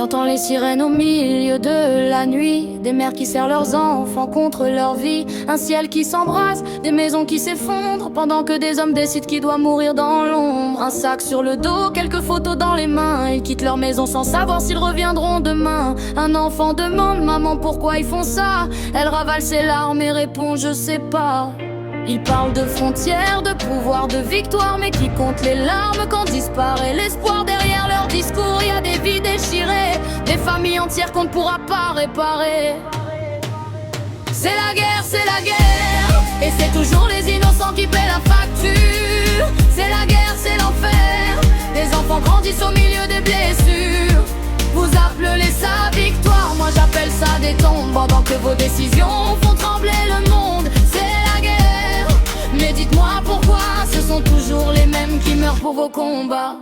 J'entends les sirènes au milieu de la nuit, des mères qui serrent leurs enfants contre leur vie, un ciel qui s'embrase, des maisons qui s'effondrent, pendant que des hommes décident qui doit mourir dans l'ombre. Un sac sur le dos, quelques photos dans les mains, ils quittent leur maison sans savoir s'ils reviendront demain. Un enfant demande: maman, pourquoi ils font ça? Elle ravale ses larmes et répond: je sais pas. Ils parlent de frontières, de pouvoir, de victoire, mais qui compte les larmes quand disparaît l'espoir? Derrière leur discours, y a des vies déchirées, des familles entières qu'on ne pourra pas réparer. C'est la guerre, et c'est toujours les innocents qui paient la facture. C'est la guerre, c'est l'enfer, les enfants grandissent au milieu des blessures. Vous appelez ça victoire, moi j'appelle ça des tombes, pendant que vos décisions font trembler le monde. C'est la guerre, mais dites-moi pourquoi ce sont toujours les mêmes qui meurent pour vos combats.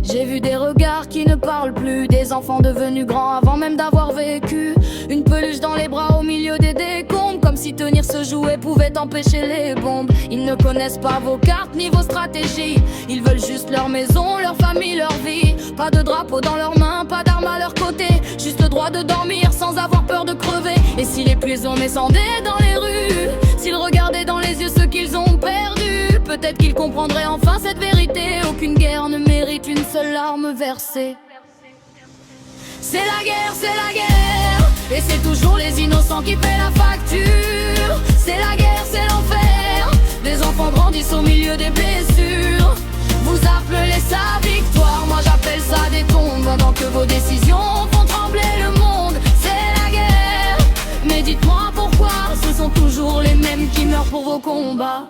J'ai vu des regards qui ne parlent plus, des enfants devenus grands avant même d'avoir vécu. Une peluche dans les bras au milieu des décombres, comme si tenir ce jouet pouvait empêcher les bombes. Ils ne connaissent pas vos cartes ni vos stratégies, ils veulent juste leur maison, leur famille, leur vie. Pas de drapeau dans leurs mains, pas d'armes à leur côté, juste le droit de dormir sans avoir peur de crever. Et si les prisons descendaient dans les rues, s'ils regardaient dans les yeux ceux qu'ils ont perdus, peut-être qu'ils comprendraient enfin cette vérité: aucune guerre ne mérite une seule larme versée. C'est la guerre, et c'est toujours les innocents qui paient la facture. C'est la guerre, c'est l'enfer, des enfants grandissent au milieu des blessures. Vous appelez ça victoire, moi j'appelle ça des tombes, pendant que vos décisions font trembler le monde. C'est la guerre, mais dites-moi pourquoi ce sont toujours les mêmes qui meurent pour vos combats.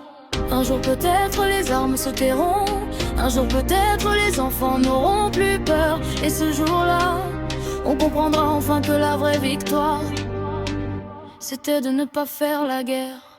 Un jour peut-être les armes se tairont, un jour peut-être les enfants n'auront plus peur. Et ce jour-là, on comprendra enfin que la vraie victoire, c'était de ne pas faire la guerre.